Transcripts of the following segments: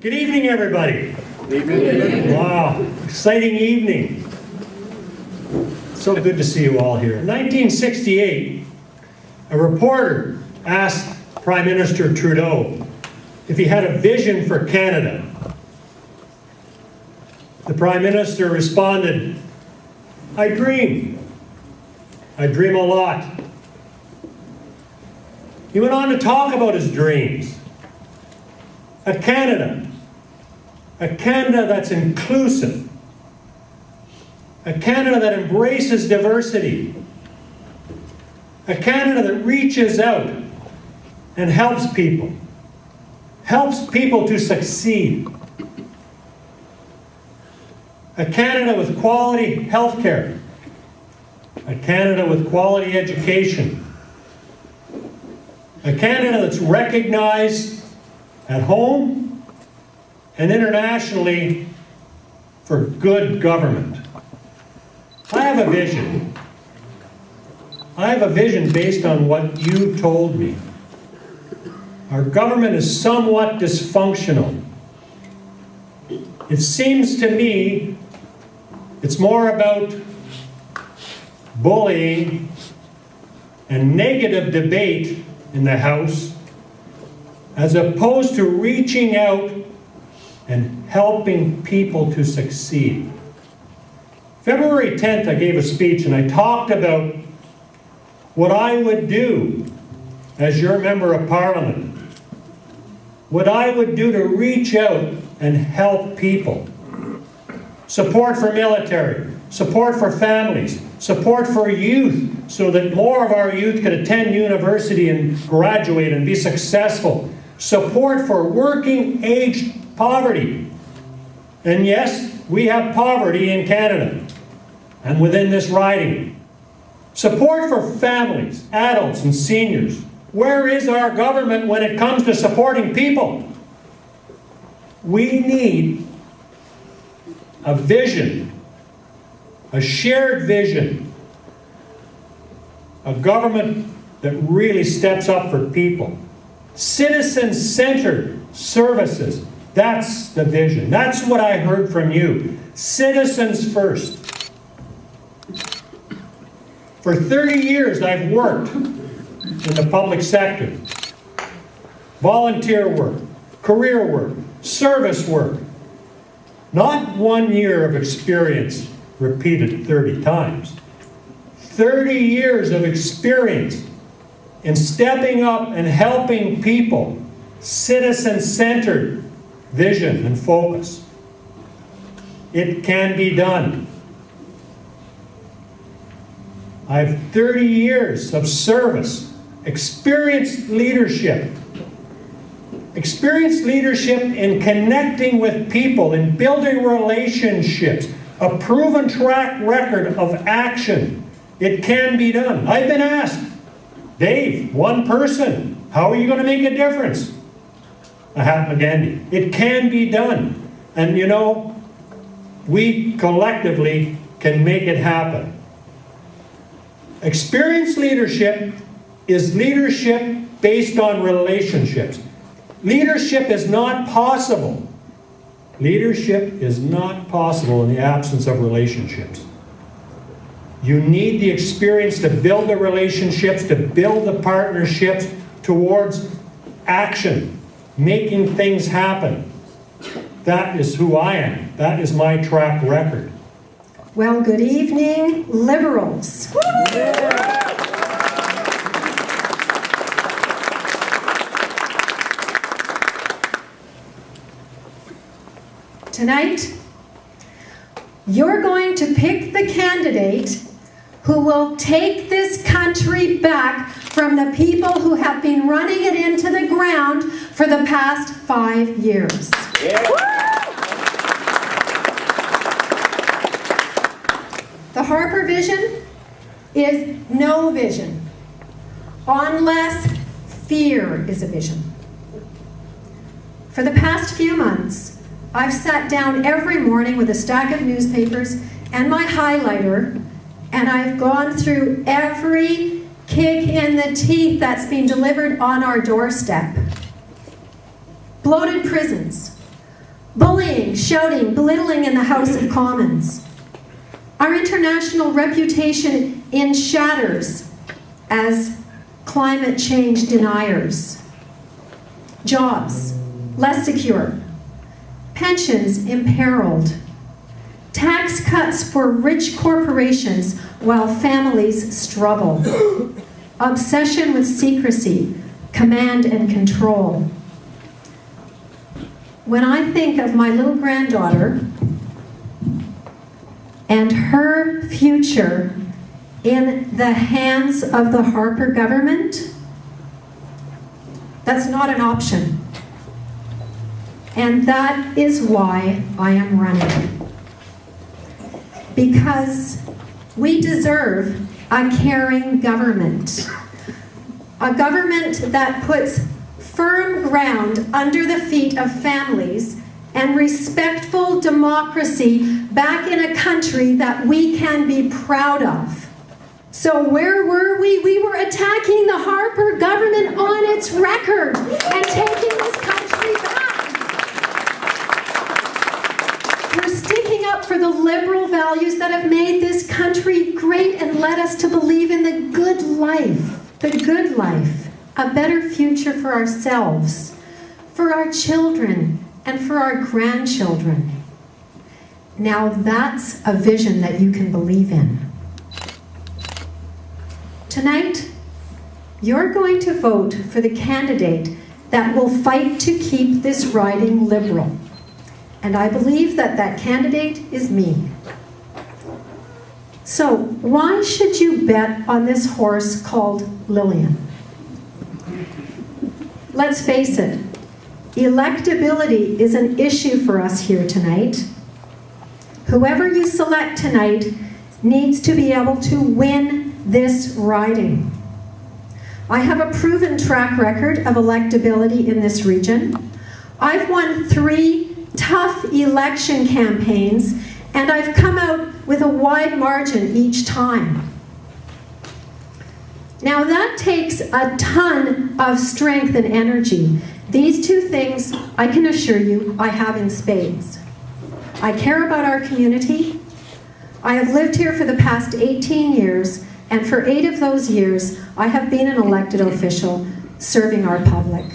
Good evening, everybody. Good evening. Wow, exciting evening. So good to see you all here. In 1968, a reporter asked Prime Minister Trudeau if he had a vision for Canada. The Prime Minister responded, "I dream. I dream a lot." He went on to talk about his dreams. A Canada that's inclusive, a Canada that embraces diversity, a Canada that reaches out and helps people to succeed, a Canada with quality health care, a Canada with quality education, a Canada that's recognized at home and internationally for good government. I have a vision. I have a vision based on what you told me. Our government is somewhat dysfunctional. It seems to me it's more about bullying and negative debate in the House as opposed to reaching out and helping people to succeed. February 10th, I gave a speech and I talked about what I would do as your member of Parliament. What I would do to reach out and help people. Support for military, support for families, support for youth so that more of our youth could attend university and graduate and be successful. Support for working age poverty. And yes, we have poverty in Canada and within this riding. Support for families, adults, and seniors. Where is our government when it comes to supporting people? We need a vision, a shared vision, a government that really steps up for people. Citizen-centered services. That's the vision. That's what I heard from you. Citizens first. For 30 years, I've worked in the public sector. Volunteer work, career work, service work. Not 1 year of experience repeated 30 times. 30 years of experience in stepping up and helping people. Citizen-centered vision and focus. It can be done. I have 30 years of service, experienced leadership. Experienced leadership in connecting with people, in building relationships, a proven track record of action. It can be done. I've been asked, Dave, one person, how are you going to make a difference? Mahatma Gandhi. It can be done. And you know, we collectively can make it happen. Experienced leadership is leadership based on relationships. Leadership is not possible. Leadership is not possible in the absence of relationships. You need the experience to build the relationships, to build the partnerships towards action. Making things happen. That is who I am. That is my track record. Well, good evening, Liberals. Tonight, you're going to pick the candidate who will take this country back from the people who have been running it into the ground for the past 5 years. Yeah. The Harper vision is no vision, unless fear is a vision. For the past few months, I've sat down every morning with a stack of newspapers and my highlighter, and I've gone through every kick in the teeth that's been delivered on our doorstep. Bloated prisons, bullying, shouting, belittling in the House of Commons. Our international reputation in shatters as climate change deniers. Jobs less secure. Pensions imperiled. Tax cuts for rich corporations while families struggle. Obsession with secrecy, command and control. When I think of my little granddaughter and her future in the hands of the Harper government, that's not an option. And that is why I am running. Because we deserve a caring government. A government that puts firm ground under the feet of families and respectful democracy back in a country that we can be proud of. So where were we? We were attacking the Harper government on its record and taking this country back. We're sticking up for the liberal values that have made this country great and led us to believe in the good life, a better future for ourselves, for our children, and for our grandchildren. Now that's a vision that you can believe in. Tonight, you're going to vote for the candidate that will fight to keep this riding liberal. And I believe that that candidate is me. So, why should you bet on this horse called Lillian? Let's face it, electability is an issue for us here tonight. Whoever you select tonight needs to be able to win this riding. I have a proven track record of electability in this region. I've won 3 tough election campaigns, and I've come out with a wide margin each time. Now that takes a ton of strength and energy. These 2 things, I can assure you, I have in spades. I care about our community. I have lived here for the past 18 years, and for 8 of those years, I have been an elected official serving our public.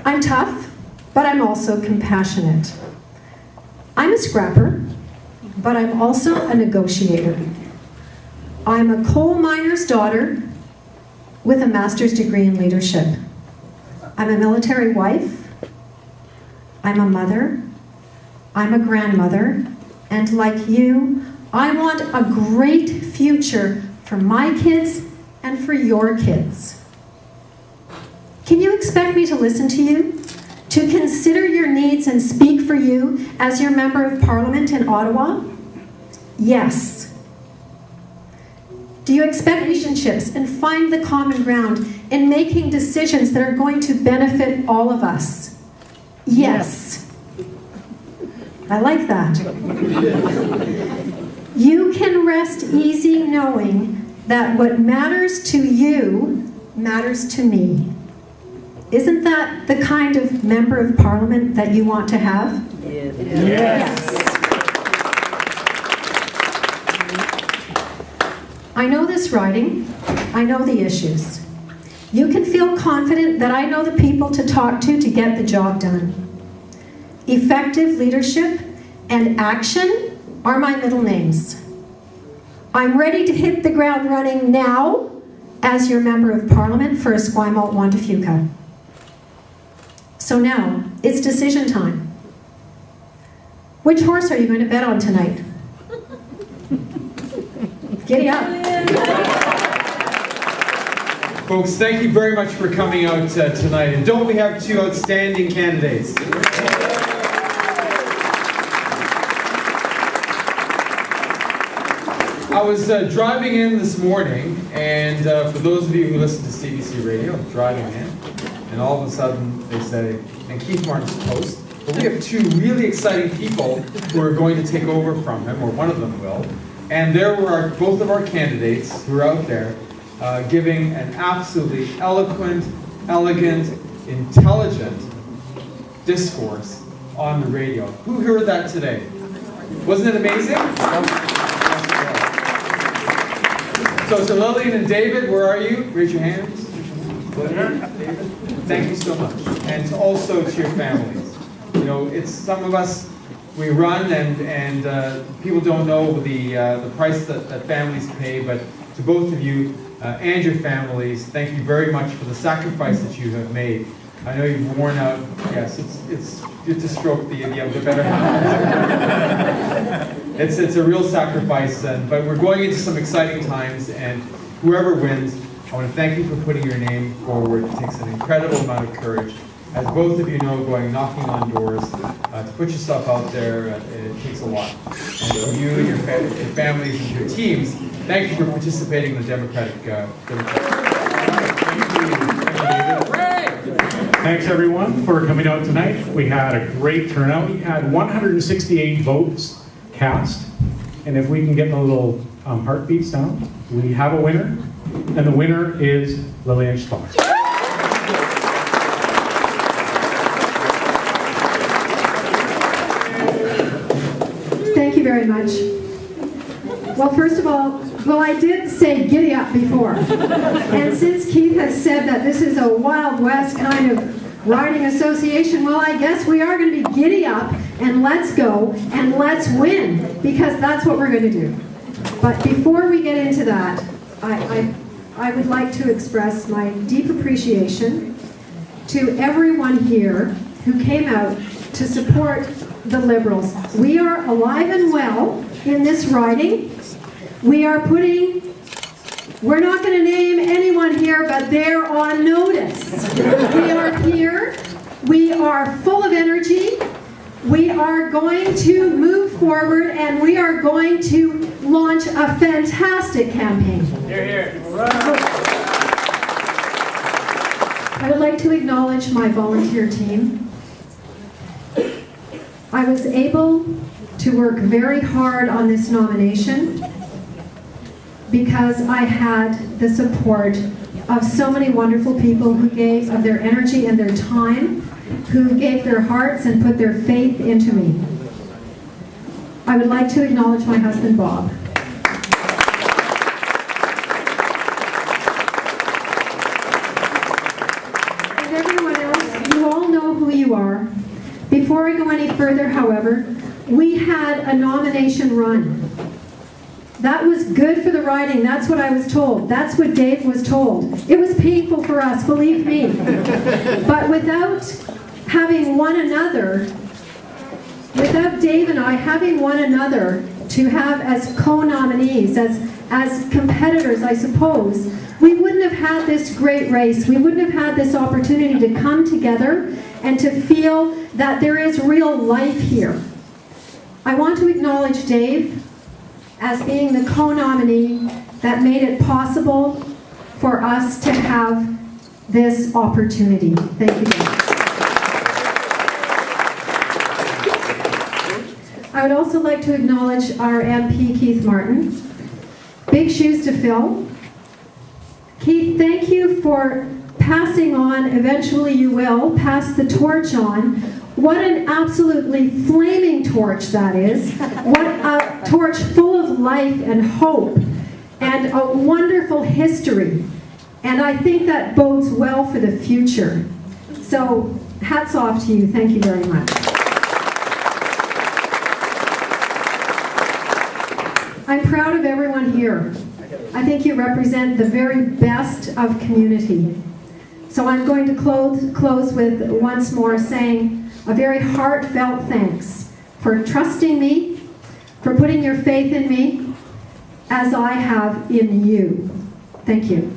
I'm tough, but I'm also compassionate. I'm a scrapper, but I'm also a negotiator. I'm a coal miner's daughter with a master's degree in leadership. I'm a military wife. I'm a mother. I'm a grandmother. And like you, I want a great future for my kids and for your kids. Can you expect me to listen to you? To consider your needs and speak for you as your member of parliament in Ottawa? Yes. Do you expect relationships and find the common ground in making decisions that are going to benefit all of us? Yes. I like that. You can rest easy knowing that what matters to you matters to me. Isn't that the kind of member of parliament that you want to have? Yes. I know this riding. I know the issues. You can feel confident that I know the people to talk to get the job done. Effective leadership and action are my middle names. I'm ready to hit the ground running now as your member of parliament for Esquimalt, Juan to Fuca. So now, it's decision time. Which horse are you going to bet on tonight? Giddy up. Folks, thank you very much for coming out tonight. And don't we have 2 outstanding candidates? I was driving in this morning, and for those of you who listen to CBC Radio, I'm driving in, and all of a sudden they say, and Keith Martin's host, but we have 2 really exciting people who are going to take over from him, or one of them will. And there were both of our candidates who are out there giving an absolutely eloquent, elegant, intelligent discourse on the radio. Who heard that today? Wasn't it amazing? So Lillian and David, where are you? Raise your hands. Lillian, David, thank you so much. And also to your families. You know, it's some of us, we run and people don't know the price that families pay, but to both of you and your families, thank you very much for the sacrifice that you have made. I know you've worn out, yes, it's good to stroke the better half. It's a real sacrifice, but we're going into some exciting times, and whoever wins, I want to thank you for putting your name forward. It takes an incredible amount of courage. As both of you know, going knocking on doors, to put yourself out there, it takes a lot. And so you and your families and your teams, thank you for participating in the Democratic. Thanks everyone for coming out tonight. We had a great turnout. We had 168 votes cast. And if we can get the little heartbeats down, we have a winner. And the winner is Lillian Schloss. Thank you very much. Well, first of all, I did say giddy up before. And since Keith has said that this is a Wild West kind of riding association, well, I guess we are going to be giddy up and let's go and let's win, because that's what we're going to do. But before we get into that, I would like to express my deep appreciation to everyone here who came out to support the Liberals. We are alive and well in this riding. We're not going to name anyone here, but they're on notice. We are here. We are full of energy. We are going to move forward, and we are going to launch a fantastic campaign. Hear, hear. I would like to acknowledge my volunteer team. I was able to work very hard on this nomination because I had the support of so many wonderful people who gave of their energy and their time, who gave their hearts and put their faith into me. I would like to acknowledge my husband, Bob. And everyone else, you all know who you are. Before I go any further, however, we had a nomination run. That was good for the riding. That's what I was told. That's what Dave was told. It was painful for us, believe me. But without having one another, without Dave and I having one another to have as co-nominees, as competitors, I suppose, we wouldn't have had this great race. We wouldn't have had this opportunity to come together and to feel that there is real life here. I want to acknowledge Dave as being the co-nominee that made it possible for us to have this opportunity. Thank you, Dave. I would also like to acknowledge our MP, Keith Martin. Big shoes to fill. Keith, thank you for passing on, eventually you will, pass the torch on. What an absolutely flaming torch that is. What a torch full of life and hope and a wonderful history. And I think that bodes well for the future. So hats off to you. Thank you very much. I'm proud of everyone here. I think you represent the very best of community. So I'm going to close with once more saying a very heartfelt thanks for trusting me, for putting your faith in me, as I have in you. Thank you.